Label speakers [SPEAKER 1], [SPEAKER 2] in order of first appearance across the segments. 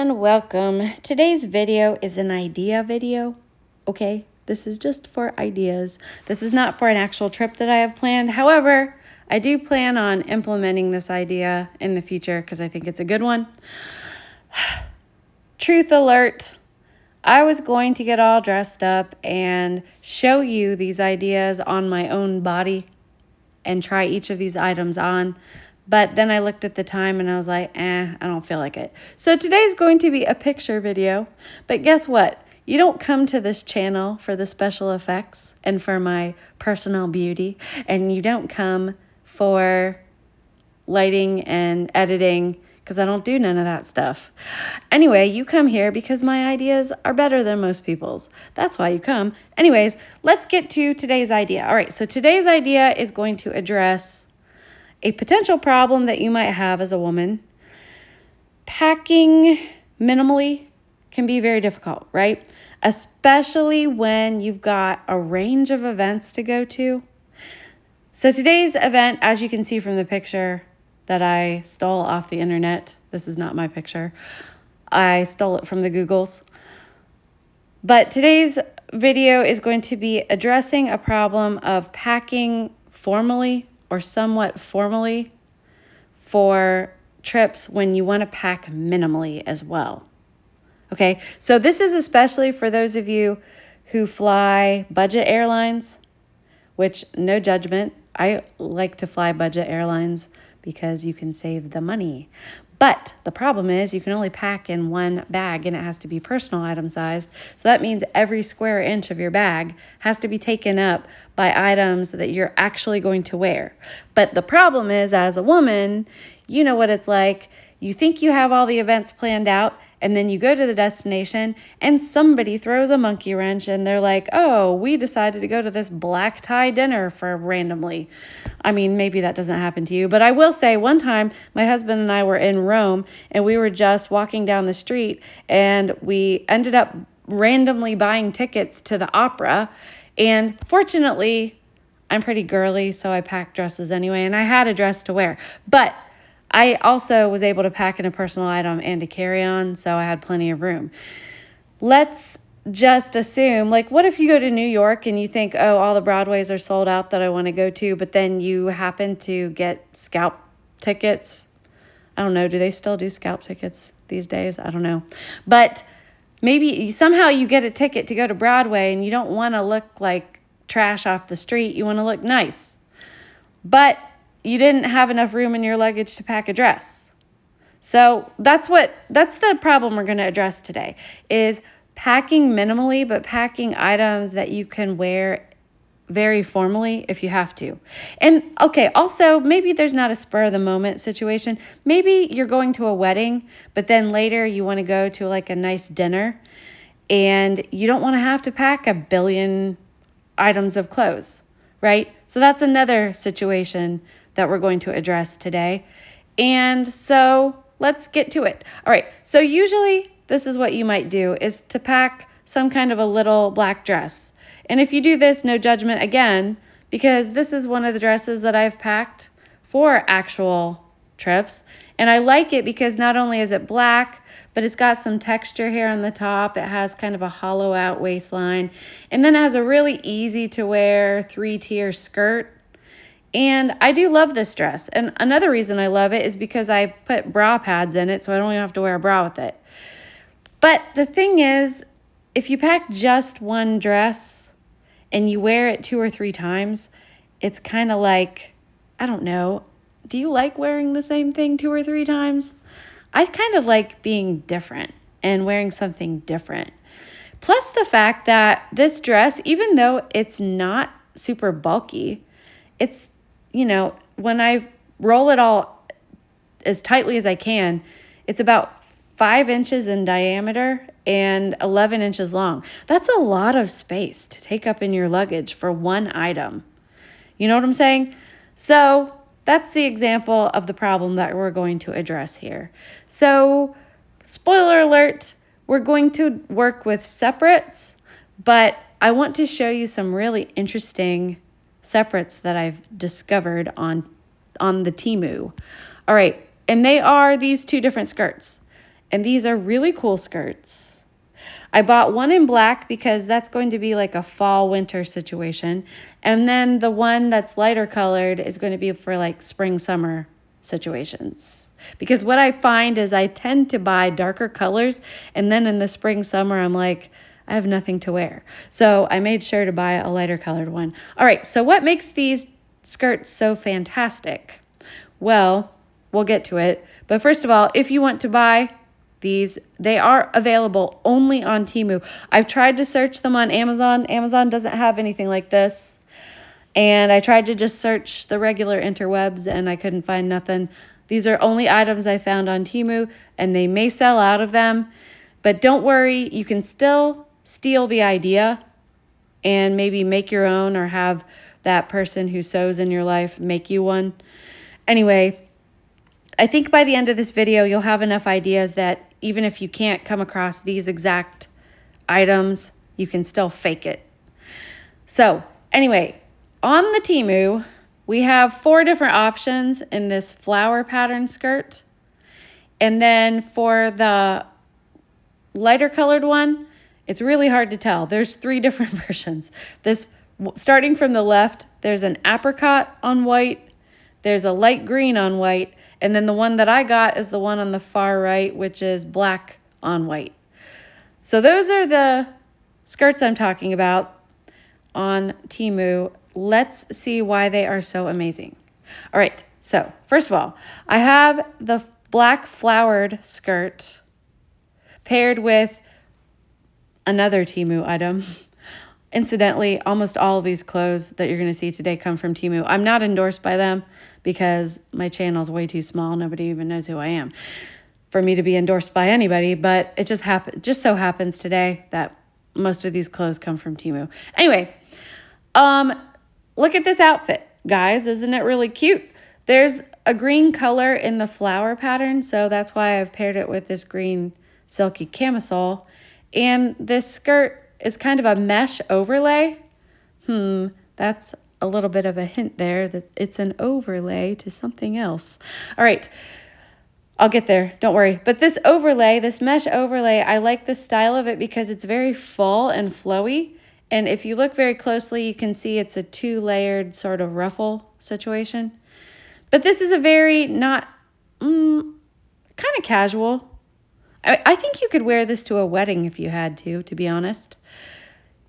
[SPEAKER 1] And welcome. Today's video is an idea video, okay? This is just for ideas. This is not for an actual trip that I have planned. However, I do plan on implementing this idea in the future because I think it's a good one. Truth alert, I was going to get all dressed up and show you these ideas on my own body and try each of these items on. But then I looked at the time and I was like, I don't feel like it. So today's going to be a picture video. But guess what? You don't come to this channel for the special effects and for my personal beauty. And you don't come for lighting and editing because I don't do none of that stuff. Anyway, you come here because my ideas are better than most people's. That's why you come. Anyways, let's get to today's idea. All right, so today's idea is going to address a potential problem that you might have as a woman. Packing minimally can be very difficult, right? Especially when you've got a range of events to go to. So today's event, as you can see from the picture that I stole off the internet, this is not my picture. I stole it from the Googles. But today's video is going to be addressing a problem of packing formally or somewhat formally for trips when you want to pack minimally as well. Okay, so this is especially for those of you who fly budget airlines, which no judgment. I like to fly budget airlines because you can save the money. But the problem is you can only pack in one bag and it has to be personal item sized. So that means every square inch of your bag has to be taken up by items that you're actually going to wear. But the problem is, as a woman, you know what it's like. You think you have all the events planned out and then you go to the destination and somebody throws a monkey wrench and they're like, oh, we decided to go to this black tie dinner for randomly. I mean, maybe that doesn't happen to you, but I will say one time my husband and I were in Rome and we were just walking down the street and we ended up randomly buying tickets to the opera. And fortunately, I'm pretty girly, so I packed dresses anyway, and I had a dress to wear. But I also was able to pack in a personal item and a carry-on, so I had plenty of room. Let's just assume, like, what if you go to New York and you think, oh, all the Broadways are sold out that I want to go to, but then you happen to get scalp tickets? I don't know. Do they still do scalp tickets these days? I don't know. But maybe somehow you get a ticket to go to Broadway and you don't want to look like trash off the street. You want to look nice. But you didn't have enough room in your luggage to pack a dress. So that's the problem we're going to address today, is packing minimally, but packing items that you can wear very formally if you have to. And okay, also maybe there's not a spur of the moment situation. Maybe you're going to a wedding, but then later you want to go to like a nice dinner and you don't want to have to pack a billion items of clothes, right? So that's another situation that we're going to address today. And so let's get to it. All right, so usually this is what you might do, is to pack some kind of a little black dress. And if you do this, no judgment again, because this is one of the dresses that I've packed for actual trips. And I like it because not only is it black, but it's got some texture here on the top. It has kind of a hollow out waistline. And then it has a really easy to wear 3-tier skirt. And I do love this dress. And another reason I love it is because I put bra pads in it, so I don't even have to wear a bra with it. But the thing is, if you pack just one dress and you wear it 2 or 3 times, it's kind of like, I don't know, do you like wearing the same thing 2 or 3 times? I kind of like being different and wearing something different. Plus the fact that this dress, even though it's not super bulky, it's, you know, when I roll it all as tightly as I can, it's about 5 inches in diameter and 11 inches long. That's a lot of space to take up in your luggage for one item. You know what I'm saying? So that's the example of the problem that we're going to address here. So, spoiler alert, we're going to work with separates, but I want to show you some really interesting separates that I've discovered on the Temu. All right, and they are these 2 different skirts. And these are really cool skirts. I bought one in black because that's going to be like a fall winter situation. And then the one that's lighter colored is going to be for like spring summer situations. Because what I find is I tend to buy darker colors, and then in the spring summer I'm like, I have nothing to wear. So I made sure to buy a lighter colored one. All right, so what makes these skirts so fantastic? Well, we'll get to it. But first of all, if you want to buy these, they are available only on Temu. I've tried to search them on Amazon. Amazon doesn't have anything like this. And I tried to just search the regular interwebs and I couldn't find nothing. These are only items I found on Temu, and they may sell out of them. But don't worry, you can still steal the idea and maybe make your own, or have that person who sews in your life make you one. Anyway, I think by the end of this video, you'll have enough ideas that even if you can't come across these exact items, you can still fake it. So anyway, on the Temu, we have 4 different options in this flower pattern skirt. And then for the lighter colored one, it's really hard to tell. There's 3 different versions. Starting from the left, there's an apricot on white, there's a light green on white, and then the one that I got is the one on the far right, which is black on white. So those are the skirts I'm talking about on Temu. Let's see why they are so amazing. All right, so first of all, I have the black flowered skirt paired with another Temu item. Incidentally, almost all of these clothes that you're going to see today come from Temu. I'm not endorsed by them because my channel is way too small. Nobody even knows who I am for me to be endorsed by anybody, but it just so happens today that most of these clothes come from Temu. Anyway, look at this outfit, guys. Isn't it really cute? There's a green color in the flower pattern, so that's why I've paired it with this green silky camisole. And this skirt is kind of a mesh overlay. That's a little bit of a hint there that it's an overlay to something else. All right, I'll get there, don't worry. But this overlay, this mesh overlay, I like the style of it because it's very full and flowy. And if you look very closely, you can see it's a 2-layered sort of ruffle situation. But this is a very kind of casual. I think you could wear this to a wedding if you had to be honest.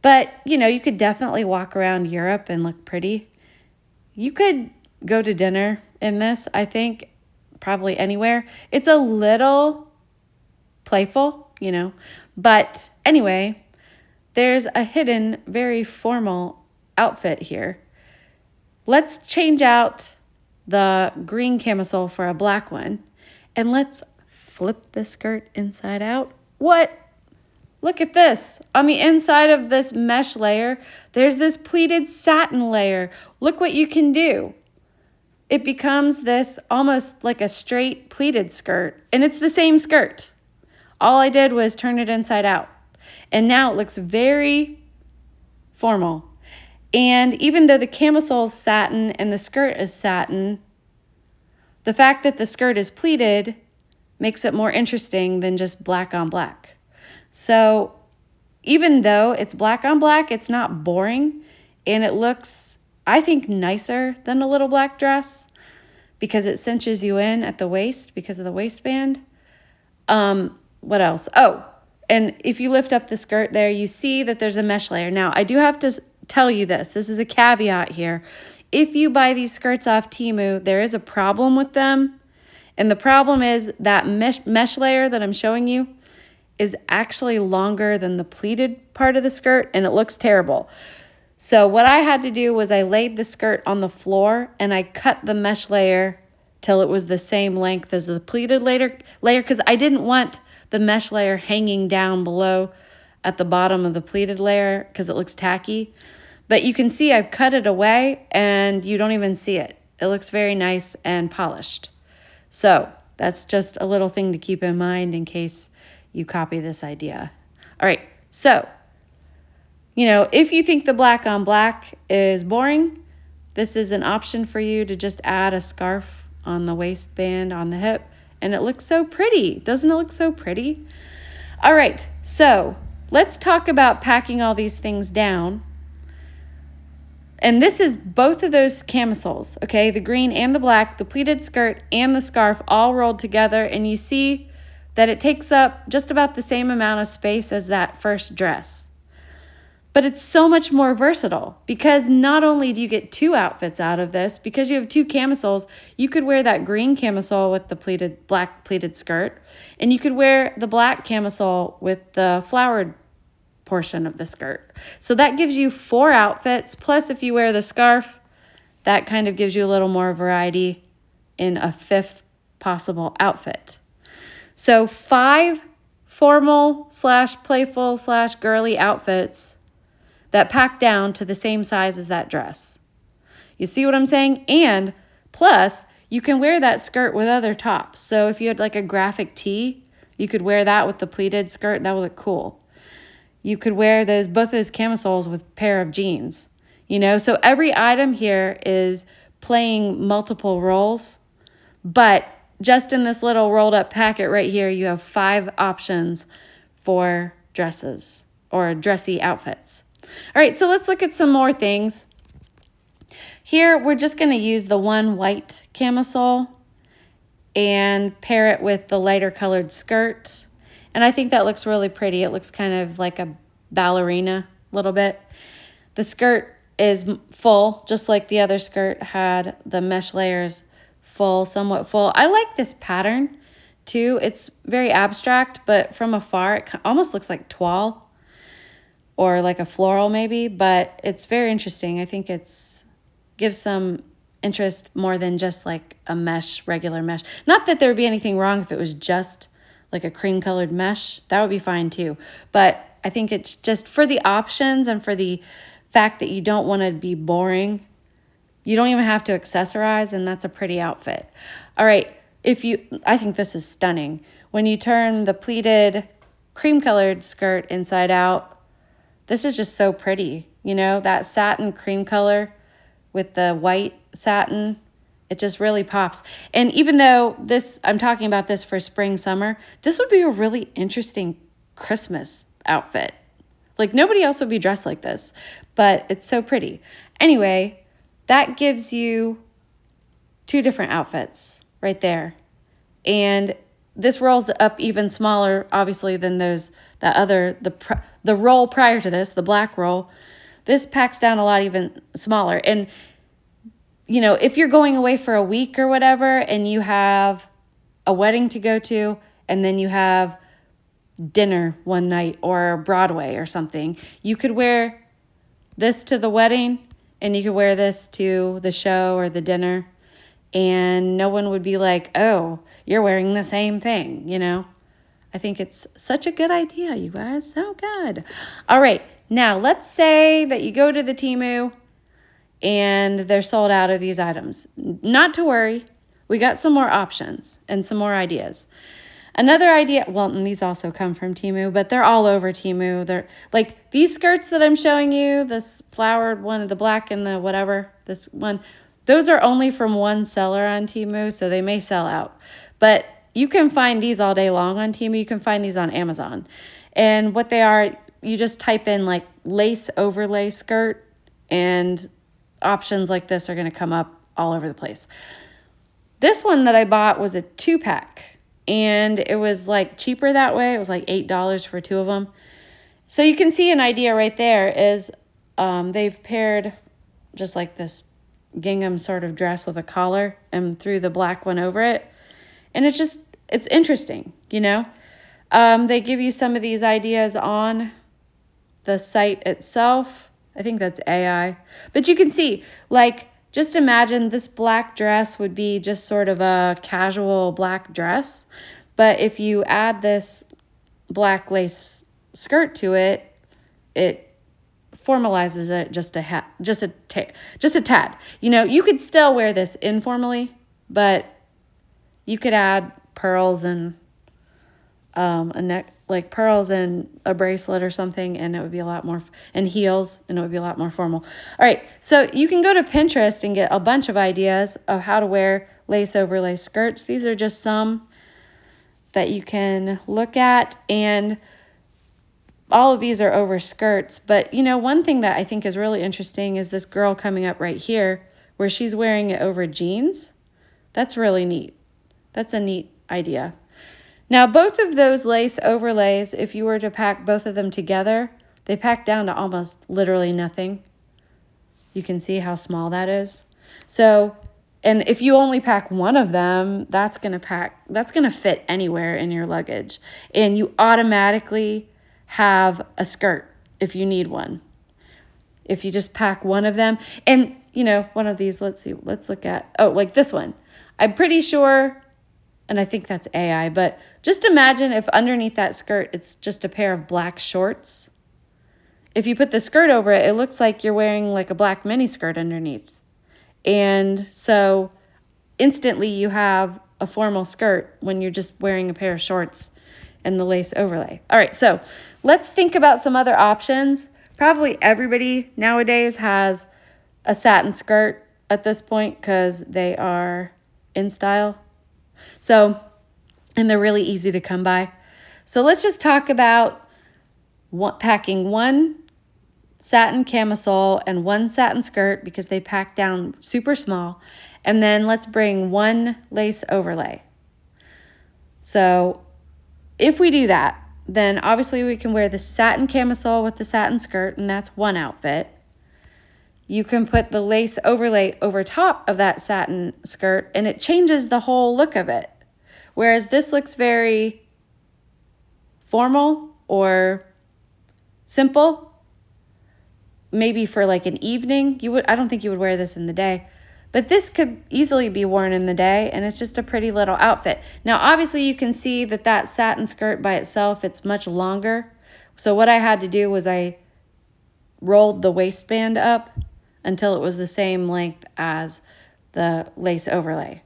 [SPEAKER 1] But, you know, you could definitely walk around Europe and look pretty. You could go to dinner in this, I think, probably anywhere. It's a little playful, you know. But anyway, there's a hidden, very formal outfit here. Let's change out the green camisole for a black one. And let's flip the skirt inside out. What? Look at this. On the inside of this mesh layer, there's this pleated satin layer. Look what you can do. It becomes this almost like a straight pleated skirt. And it's the same skirt. All I did was turn it inside out. And now it looks very formal. And even though the camisole is satin and the skirt is satin, the fact that the skirt is pleated makes it more interesting than just black on black. So even though it's black on black, it's not boring, and it looks, I think, nicer than a little black dress because it cinches you in at the waist because of the waistband. What else? Oh, and if you lift up the skirt there, you see that there's a mesh layer. Now, I do have to tell you this. This is a caveat here. If you buy these skirts off Temu, there is a problem with them. And the problem is that mesh layer that I'm showing you is actually longer than the pleated part of the skirt, and it looks terrible. So what I had to do was I laid the skirt on the floor and I cut the mesh layer till it was the same length as the pleated layer because I didn't want the mesh layer hanging down below at the bottom of the pleated layer because it looks tacky. But you can see I've cut it away and you don't even see it. It looks very nice and polished. So that's just a little thing to keep in mind in case you copy this idea. All right, so, you know, if you think the black on black is boring, this is an option for you to just add a scarf on the waistband, on the hip, and it looks so pretty. Doesn't it look so pretty? All right, so let's talk about packing all these things down. And this is both of those camisoles, okay? The green and the black, the pleated skirt and the scarf all rolled together. And you see that it takes up just about the same amount of space as that first dress. But it's so much more versatile because not only do you get two outfits out of this, because you have two camisoles, you could wear that green camisole with the black pleated skirt, and you could wear the black camisole with the flowered portion of the skirt. So that gives you 4 outfits, plus if you wear the scarf, that kind of gives you a little more variety in a 5th possible outfit. So 5 formal / playful / girly outfits that pack down to the same size as that dress. You see what I'm saying? And plus, you can wear that skirt with other tops. So if you had like a graphic tee, you could wear that with the pleated skirt. That would look cool. You could wear both those camisoles with a pair of jeans, So every item here is playing multiple roles, but just in this little rolled up packet right here, you have 5 options for dresses or dressy outfits. All right, so let's look at some more things. Here, we're just going to use the one white camisole and pair it with the lighter colored skirt. And I think that looks really pretty. It looks kind of like a ballerina a little bit. The skirt is full, just like the other skirt had the mesh layers full, somewhat full. I like this pattern too. It's very abstract, but from afar it almost looks like toile or like a floral maybe, but it's very interesting. I think gives some interest more than just like a mesh, regular mesh. Not that there would be anything wrong if it was just like a cream colored mesh. That would be fine too. But I think it's just for the options and for the fact that you don't want to be boring. You don't even have to accessorize, and that's a pretty outfit. All right, I think this is stunning. When you turn the pleated cream colored skirt inside out, this is just so pretty. That satin cream color with the white satin, it just really pops. And even though I'm talking about this for spring, summer, this would be a really interesting Christmas outfit. Like nobody else would be dressed like this, but it's so pretty. Anyway, that gives you 2 different outfits right there. And this rolls up even smaller, obviously, than the roll prior to this, the black roll. This packs down a lot even smaller. And if you're going away for a week or whatever, and you have a wedding to go to, and then you have dinner one night or Broadway or something, you could wear this to the wedding, and you could wear this to the show or the dinner, and no one would be like, oh, you're wearing the same thing, I think it's such a good idea, you guys. So good. All right, now let's say that you go to the Temu and they're sold out of these items. Not to worry. We got some more options and some more ideas. Another idea, well, and these also come from Temu, but they're all over Temu. They're like these skirts that I'm showing you, this flowered one, the black and the whatever, this one, those are only from one seller on Temu, so they may sell out. But you can find these all day long on Temu. You can find these on Amazon. And what they are, you just type in like lace overlay skirt, and options like this are going to come up all over the place. This one that I bought was a 2-pack. And it was like cheaper that way. It was like $8 for 2 of them. So you can see an idea right there is they've paired just like this gingham sort of dress with a collar and threw the black one over it. And it's interesting, They give you some of these ideas on the site itself. I think that's AI. But you can see, like, just imagine this black dress would be just sort of a casual black dress. But if you add this black lace skirt to it, it formalizes it just a tad. You could still wear this informally, but you could add pearls and pearls and a bracelet or something, and it would be a lot more, and heels, and it would be a lot more formal. All right, so you can go to Pinterest and get a bunch of ideas of how to wear lace overlay skirts. These are just some. that you can look at, and all of these are over skirts. But one thing that I think is really interesting is this girl coming up right here where she's wearing it over jeans. That's really neat. That's a neat idea. Now, both of those lace overlays, if you were to pack both of them together, they pack down to almost literally nothing. You can see how small that is. So, and if you only pack one of them, that's going to fit anywhere in your luggage. And you automatically have a skirt if you need one. If you just pack one of them. And, one of these, let's look at, like this one. I'm pretty sure, and I think that's AI, but just imagine if underneath that skirt, it's just a pair of black shorts. If you put the skirt over it, it looks like you're wearing like a black mini skirt underneath. And so instantly you have a formal skirt when you're just wearing a pair of shorts and the lace overlay. All right, so let's think about some other options. Probably everybody nowadays has a satin skirt at this point because they are in style. So, and they're really easy to come by. So let's just talk about packing one satin camisole and one satin skirt because they pack down super small. And then let's bring one lace overlay. So if we do that, then obviously we can wear the satin camisole with the satin skirt, and that's one outfit. You can put the lace overlay over top of that satin skirt, and it changes the whole look of it. Whereas this looks very formal or simple, maybe for like an evening. I don't think you would wear this in the day, but this could easily be worn in the day, and it's just a pretty little outfit. Now, obviously you can see that satin skirt by itself, it's much longer. So what I had to do was I rolled the waistband up until it was the same length as the lace overlay.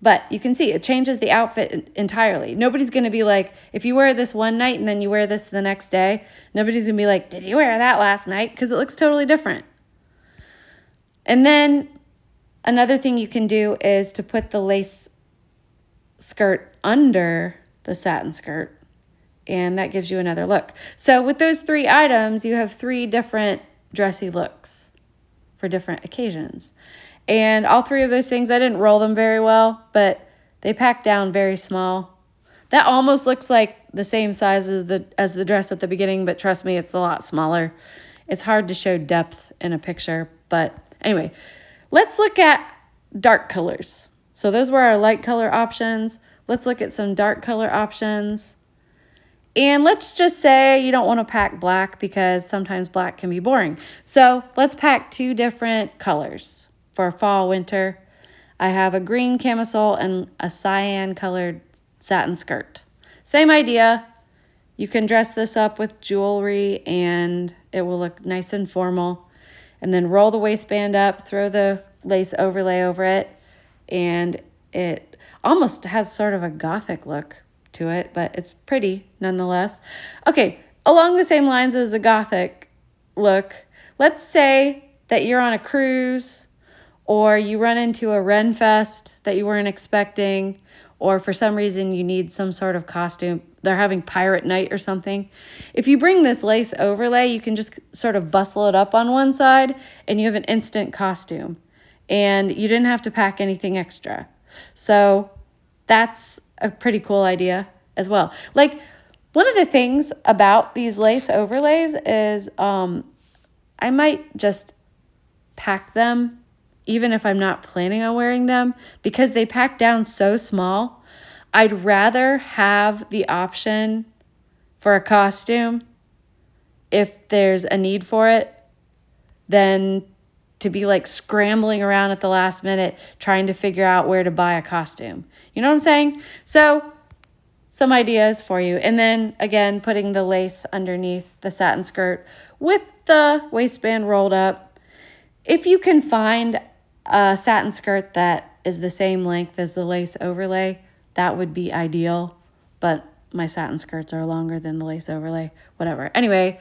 [SPEAKER 1] But you can see it changes the outfit entirely. Nobody's going to be like, if you wear this one night and then you wear this the next day, nobody's going to be like, did you wear that last night? Because it looks totally different. And then another thing you can do is to put the lace skirt under the satin skirt, and that gives you another look. So with those three items, you have three different dressy looks for different occasions. And all three of those things, I didn't roll them very well, but they pack down very small. That almost looks like the same size as the dress at the beginning, but trust me, it's a lot smaller. It's hard to show depth in a picture, but anyway, let's look at dark colors. So those were our light color options. Let's look at some dark color options. And let's just say you don't want to pack black because sometimes black can be boring. So let's pack two different colors. For fall, winter, I have a green camisole and a cyan colored satin skirt. Same idea. You can dress this up with jewelry and it will look nice and formal. And then roll the waistband up, throw the lace overlay over it, and it almost has sort of a gothic look to it, but it's pretty nonetheless. Okay, along the same lines as a gothic look, let's say that you're on a cruise, or you run into a Ren Fest that you weren't expecting, or for some reason you need some sort of costume. They're having pirate night or something. If you bring this lace overlay, you can just sort of bustle it up on one side and you have an instant costume. And you didn't have to pack anything extra. So that's a pretty cool idea as well. Like, one of the things about these lace overlays is I might just pack them even if I'm not planning on wearing them, because they pack down so small. I'd rather have the option for a costume if there's a need for it than to be like scrambling around at the last minute trying to figure out where to buy a costume. You know what I'm saying? So some ideas for you. And then again, putting the lace underneath the satin skirt with the waistband rolled up. If you can find a satin skirt that is the same length as the lace overlay, that would be ideal. But my satin skirts are longer than the lace overlay, whatever. Anyway,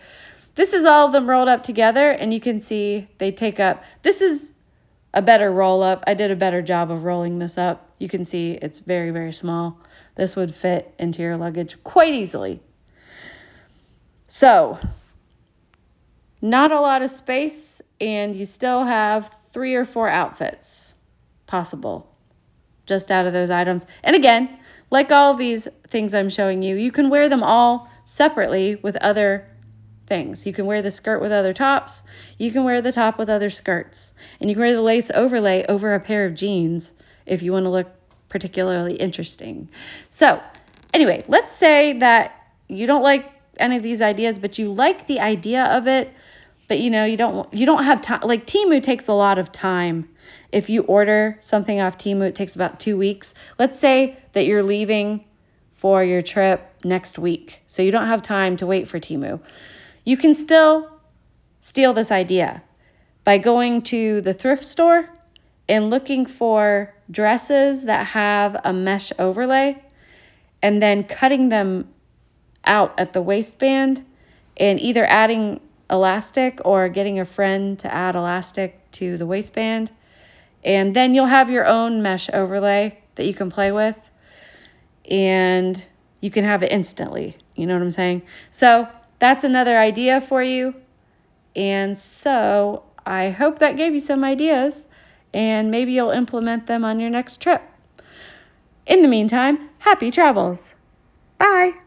[SPEAKER 1] this is all of them rolled up together, and you can see they take up, this is a better roll up. I did a better job of rolling this up. You can see it's very, very small. this would fit into your luggage quite easily. So, not a lot of space, and you still have 3 or 4 outfits possible just out of those items. And again, like all of these things I'm showing you, you can wear them all separately with other things. You can wear the skirt with other tops. You can wear the top with other skirts. And you can wear the lace overlay over a pair of jeans if you want to look particularly interesting. So anyway, let's say that you don't like any of these ideas, but you like the idea of it, but you don't have time. Like Temu takes a lot of time. If you order something off Temu, it takes about 2 weeks. Let's say that you're leaving for your trip next week, so you don't have time to wait for Temu. You can still steal this idea by going to the thrift store and looking for dresses that have a mesh overlay and then cutting them out at the waistband and either adding elastic or getting a friend to add elastic to the waistband. And then you'll have your own mesh overlay that you can play with, and you can have it instantly. You know what I'm saying? So that's another idea for you. And so I hope that gave you some ideas, and maybe you'll implement them on your next trip. In the meantime, happy travels. Bye.